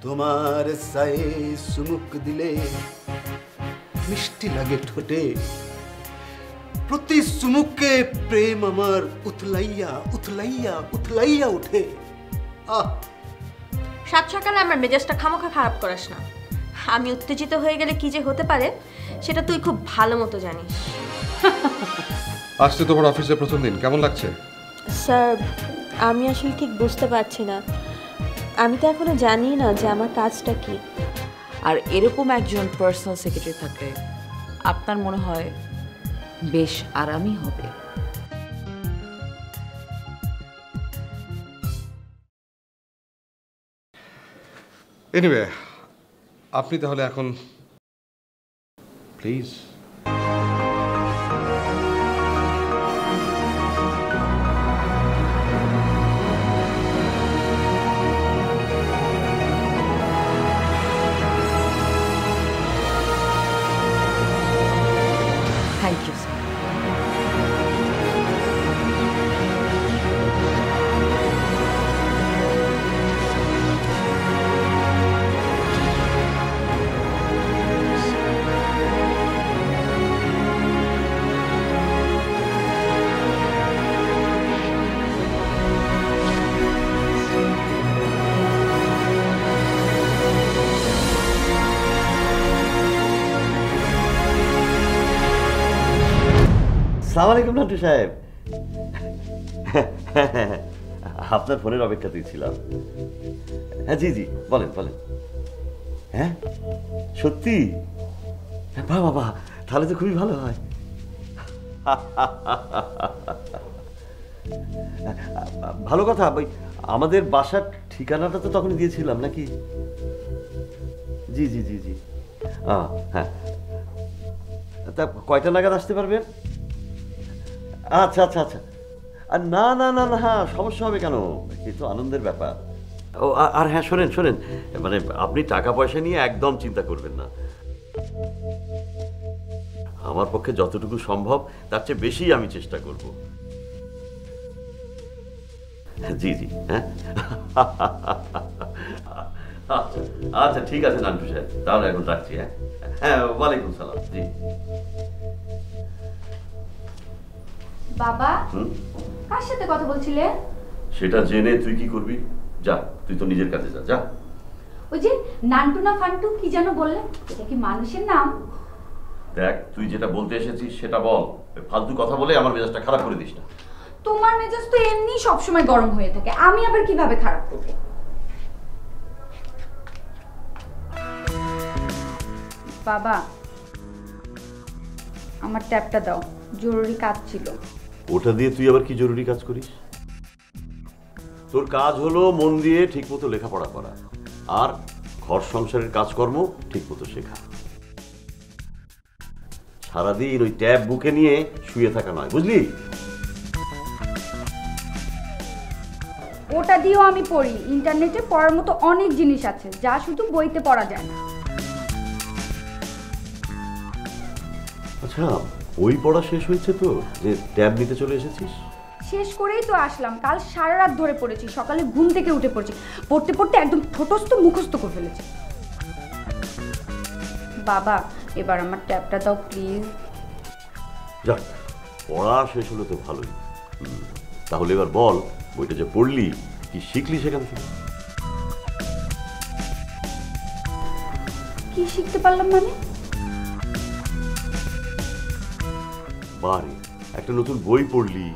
তোমার সায়ে সুমুক দিলে মিষ্টি লাগে ঠোঁটে, প্রতি সুমুকে প্রেম আমার উথলাইয়া উথলাইয়া উথলাইয়া উঠে। সাত সকালে আমার মেজাজটা খামোখা খারাপ করাস না। আমি উত্তেজিত হয়ে গেলে কি যে হতে পারে সেটা তুই খুব ভালো মতো জানিস। আজকে তোমার অফিসের প্রথম দিন, কেমন লাগছে? স্যার, আমি আসলে ঠিক বুঝতে পারছি না। আমি তো এখনো জানি না যে আমার কাজটা কি। আর এরকম একজন পার্সোনাল সেক্রেটারি থাকলে আপনার মনে হয় বেশ আরামই হবে। এনিওয়ে, আপনি তাহলে এখন প্লিজ। Thank you sir. আসসালামু আলাইকুম নান্টু সাহেব। আপনার ফোনের অপেক্ষাতেই ছিলাম। হ্যাঁ জি জি, বলেন বলেন। হ্যাঁ সত্যি? বাহ বাবা, তাহলে তো খুবই ভালো হয়। ভালো কথা। ওই আমাদের বাসার ঠিকানাটা তো তখন দিয়েছিলাম নাকি? জি জি জি জি। হ্যাঁ, তা কয়টা নাগাদ আসতে পারবেন? আচ্ছা আচ্ছা আচ্ছা। আর না না না না, হ্যাঁ সমস্যা হবে কেন, এ তো আনন্দের ব্যাপার। ও আর হ্যাঁ শোনেন শোনেন, মানে আপনি টাকা পয়সা নিয়ে একদম চিন্তা করবেন না। আমার পক্ষে যতটুকু সম্ভব তার চেয়ে বেশি আমি চেষ্টা করব। জি জি। হ্যাঁ আচ্ছা আচ্ছা, ঠিক আছে নান্টু সাহেব, তাহলে এখন রাখছি। হ্যাঁ হ্যাঁ, ওয়ালাইকুম সালাম। জি। বাবা, কার সাথে কথা বলছিলে? সেটা জেনে তুই কি করবি? যা, তুই তো নিজের কাছে যা। যা। ওই যে নান্টু না ফান্টু কি যেন বললে, এটা কি মানুষের নাম? দেখ, তুই যেটা বলতে এসেছিস সেটা বল, ফালতু কথা বলে আমার মেজাজটা খারাপ করে দিস না। তোমার মেজাজ তো এমনি সবসময় গরম হয়ে থাকে, আমি আবার কিভাবে খারাপ করব? বাবা, আমার ট্যাবটা দাও, জরুরি কাজ ছিল। ওটা দিয়ে তুই আবার কি জরুরি কাজ করিস? তোর কাজ হলো মন দিয়ে ঠিকমতো লেখাপড়া করা আর ঘর সংসারের কাজকর্ম ঠিকমতো শেখা। সারাদিন ওই ট্যাব বুকে নিয়ে শুয়ে থাকা নয়, বুঝলি? ওটা দিয়েও আমি পড়ি। ইন্টারনেটে পড়ার মতো অনেক জিনিস আছে যা শুধু বইতে পড়া যায় না। আচ্ছা, ওই পড়া শেষ হয়েছে তো যে ট্যাব নিতে চলে এসেছিস? শেষ করেই তো আসলাম। কাল সারা রাত ধরে পড়েছি, সকালে ঘুম থেকে উঠে পড়ছি, পড়তে পড়তে একদম ঠোঁটস্থ মুখস্থ করে ফেলেছি। বাবা, এবার আমার ট্যাবটা দাও প্লিজ। যাক, পড়া শেষ হলো তো ভালোই। তাহলে এবার বল, বইটা যে পড়লি কি শিখলি সেখান থেকে? কি শিখতে পারলাম মানে? বারে একটা নতুন বই পড়লি,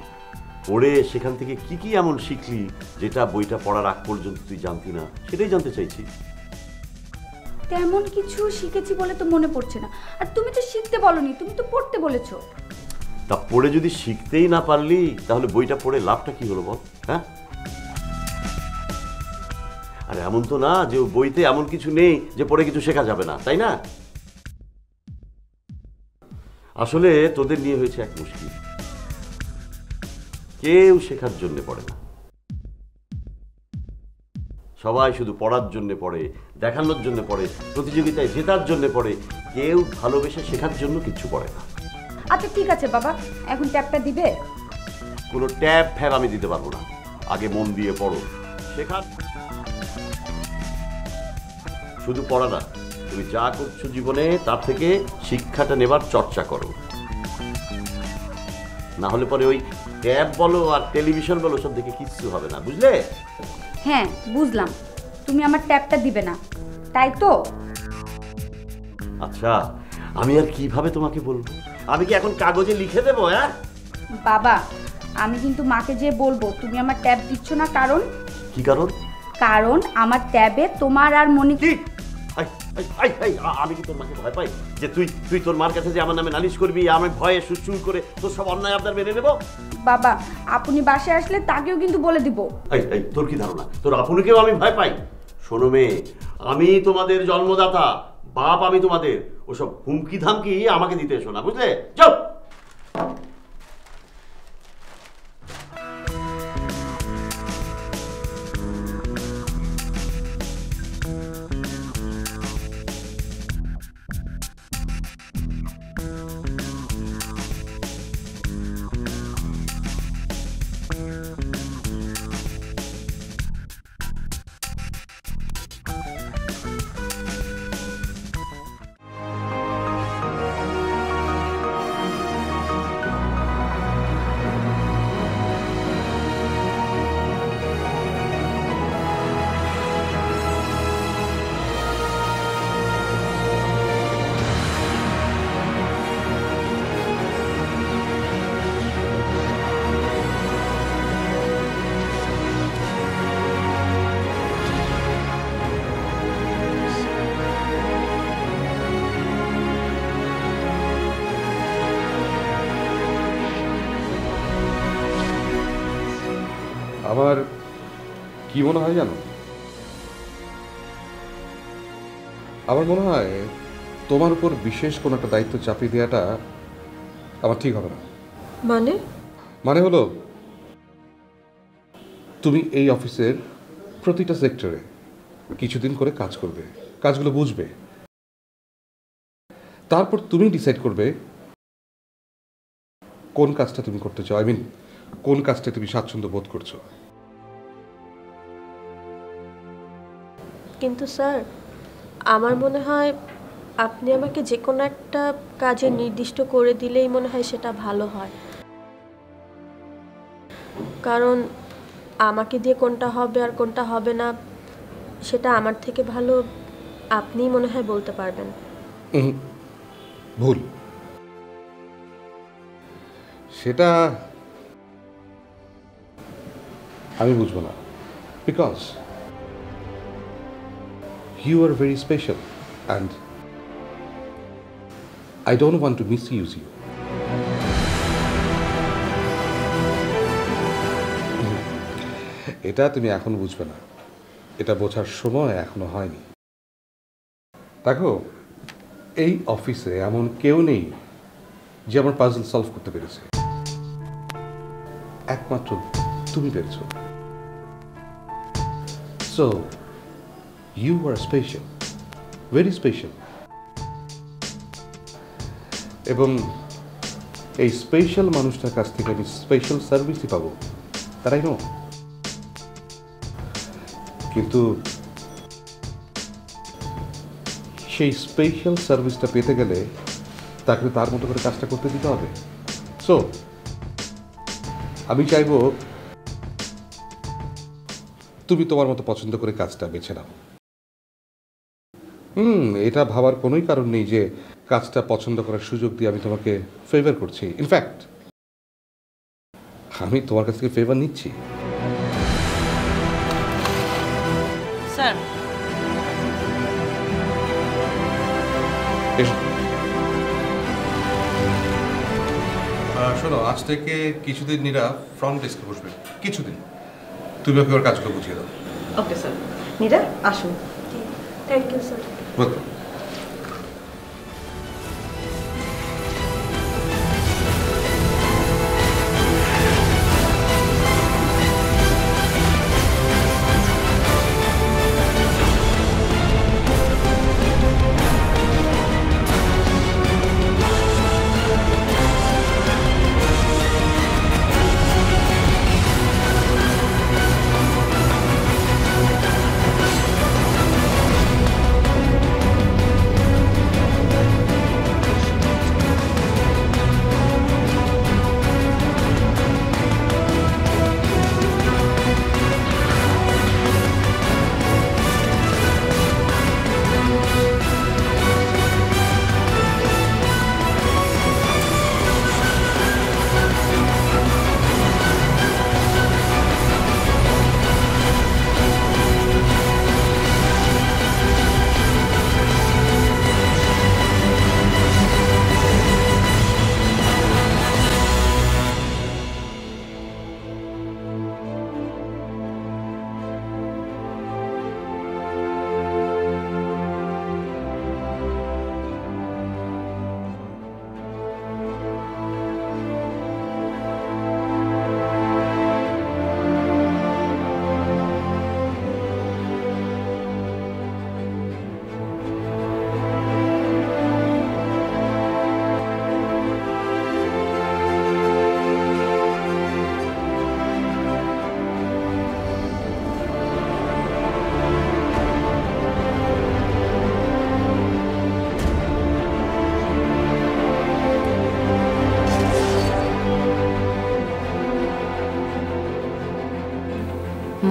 পড়ে সেখান থেকে কি কি এমন শিখলি যেটা বইটা পড়ার আগ পর্যন্ত তুই জানতি না, সেটাই জানতে চাইছি। তেমন কিছু শিখেছি বলে তো মনে পড়ছে না। আর তুমি তো শিখতে বলনি, তুমি তো পড়তে বলেছো। তা পড়ে যদি শিখতেই না পারলি তাহলে বইটা পড়ে লাভটা কি হলো বল? হ্যাঁ, আর এমন তো না যে বইতে এমন কিছু নেই যে পড়ে কিছু শেখা যাবে না, তাই না? আসলে তোদের নিয়ে হয়েছে এক মুশকিল, কেউ শেখার জন্য পড়ে না। সবাই শুধু পড়ার জন্য পড়ে, দেখানোর জন্য পড়ে, প্রতিযোগিতায় জেতার জন্য পড়ে, কেউ ভালোবেসে শেখার জন্য কিছু পড়ে না। আচ্ছা ঠিক আছে বাবা, এখন ট্যাবটা দিবে? কোনো ট্যাব ফ্যাব আমি দিতে পারবো না, আগে মন দিয়ে পড়ো। শেখার শুধু পড়া না, তুমি যা করছো জীবনে তার থেকে শিক্ষাটা নেবার চর্চা করো, না হলে পরে ওই ট্যাব বলো আর টেলিভিশন বলো সব দেখে কিচ্ছু হবে না, বুঝলে? হ্যাঁ বুঝলাম, তুমি আমার ট্যাবটা দিবে না, তাই তো? আচ্ছা, আমি আর কিভাবে তোমাকে বলবো? আমি কি এখন কাগজে লিখে দেবো? হ্যাঁ বাবা, আমি কিন্তু মাকে যে বলবো তুমি আমার ট্যাব দিচ্ছ না। কারণ কি কারণ? কারণ আমার ট্যাবে তোমার আর মনি কি? আমি কি তোর মাকে ভয় পাই যে তুই তোর মার কাছে যে আমার নামে নালিশ করবি, আমি ভয়ে সুসুর করে তোর সব অন্যায় আবদার মেনে নেবো? বাবা, আপনি বাসায় আসলে তাকেও কিন্তু বলে দিব। তোর কি ধারণা তোর আপুনিকেও আমি ভয় পাই? শোনো মেয়ে, আমি তোমাদের জন্মদাতা, বাপ আমি তোমাদের, ওসব হুমকি ধামকি আমাকে দিতে এসো না, বুঝলে? যাও। আমার কি মনে হয় জানো, আমার মনে হয় তোমার উপর বিশেষ কোনো একটা দায়িত্ব চাপিয়ে দেওয়াটা আমার ঠিক হবে না। মানে হলো, তুমি এই অফিসের প্রতিটা সেক্টরে কিছুদিন করে কাজ করবে, কাজগুলো বুঝবে, তারপর তুমি ডিসাইড করবে কোন কাজটা তুমি করতে চাও, আই মিন কোন কাজটা তুমি স্বাচ্ছন্দ্য বোধ করছো। কিন্তু স্যার, আমার মনে হয় আপনি আমাকে যে কোনো একটা কাজে নির্দিষ্ট করে দিলেই মনে হয় সেটা ভালো হয়। কারণ আমাকে দিয়ে কোনটা হবে আর কোনটা হবে না সেটা আমার থেকে ভালো আপনিই মনে হয় বলতে পারবেন। ভুল, সেটা আমি বুঝবো না, because you are very special and I don't want to misuse you. এটা তুমি এখন বুঝবে না, এটা বোঝার সময় এখনো হয়নি। দেখো, এই অফিসে এমন কেউ নেই যে আমার পাজল সলভ করতে পেরেছে, একমাত্র তুমি পেরেছো। So you are special, very special, এবং এই স্পেশাল মানুষটার কাছ থেকে আমি স্পেশাল সার্ভিসই পাবো, তারাই নো। কিন্তু সেই স্পেশাল সার্ভিসটা পেতে গেলে তাকে তার মতো করে কাজটা করতে দিতে হবে। সো আমি চাইবো তুমি তোমার মতো পছন্দ করে কাজটা বেছে নাও। এটা ভাবার কোনোই কারণ নেই যে কাজটা পছন্দ করার সুযোগ দিয়ে আমি তোমাকে ফেভার করছি। ইনফ্যাক্ট আমি তোমার কাছ থেকে ফেভার নিচ্ছি। স্যার, শোনো, আজ থেকে কিছুদিন নীরা ফ্রন্ট ডেস্কে বসবে, কিছুদিন। তুমি ওকে ওর কাজগুলো বুঝিয়ে দাও। ওকে স্যার। নীরা, আসুন। Thank you sir. Welcome.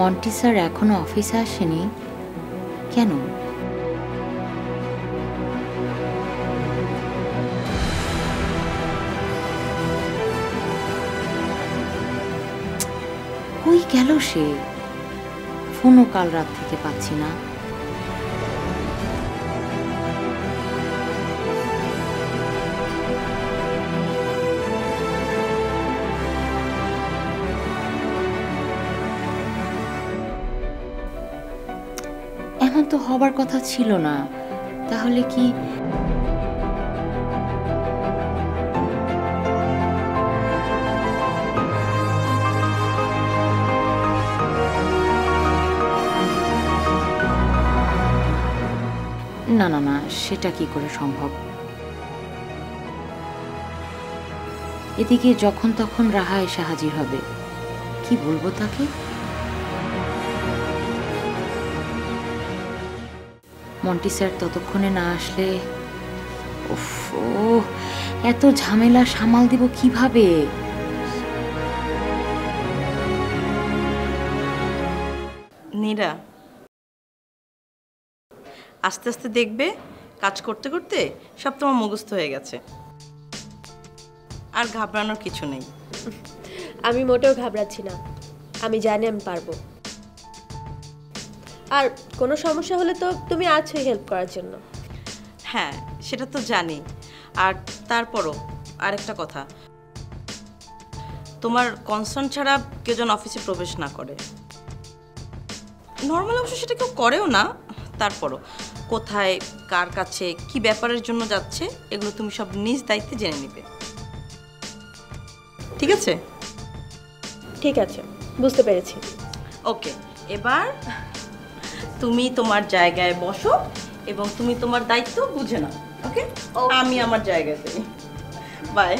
Monty sir এখনো অফিসে আসেনি কেন? কই গেল সে? ফোনও কাল রাত থেকে পাচ্ছি না। এমন তো হবার কথা ছিল না। তাহলে কি না না না, সেটা কি করে সম্ভব? এদিকে যখন তখন রাহা এসে হাজির হবে, কি বলবো তাকে? মন্টি স্যার ততক্ষণে না আসলে উফ, এত ঝামেলা সামাল দিব কিভাবে? নীরা, আস্তে আস্তে দেখবে কাজ করতে করতে সব তোমার মুখস্থ হয়ে গেছে, আর ঘাবড়ানোর কিছু নেই। আমি মোটেও ঘাবড়াচ্ছি না, আমি জানি আমি পারবো। আর কোনো সমস্যা হলে তো তুমি আছোই হেল্প করার জন্য। হ্যাঁ, সেটা তো জানি। আর তারপরও আরেকটা কথা, তোমার কনসার্ন ছাড়া কেউ যেন অফিসে প্রবেশ না করে। নর্মাল অবশ্য সেটা কেউ করেও না, তারপরও কোথায় কার কাছে কি ব্যাপারের জন্য যাচ্ছে এগুলো তুমি সব নিজ দায়িত্বে জেনে নিবে, ঠিক আছে? ঠিক আছে, বুঝতে পেরেছি। ওকে, এবার তুমি তোমার জায়গায় বসো এবং তুমি তোমার দায়িত্ব বুঝে নাও। ওকে, আমি আমার জায়গায় যাই। বাই।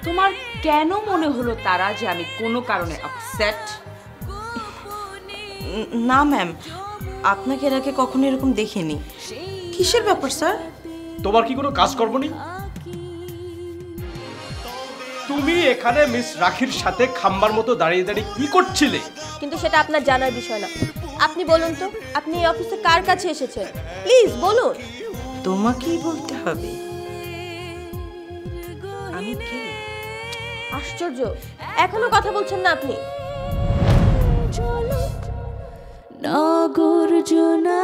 তোমার কেন মনে হলো তারা যে আমি কোনো কারণে আপসেট? না ম্যাম, আপনাকে এর আগে কখনো এরকম দেখিনি। কিসের ব্যাপার স্যার? তোমার কি কোনো কাজ করবো নি? তুমি এখানে মিস রাখির সাথে খাম্বার মতো দাঁড়িয়ে দাঁড়িয়ে কি করছিলে? কিন্তু সেটা আপনার জানার বিষয় না। আপনি বলুন তো, আপনি এই অফিসে কার কাছে এসেছেন? প্লিজ বলুন। তোমাকেই বলতে হবে আমি কে। আশ্চর্য, এখনো কথা বলছেন না আপনি। নগর জোনা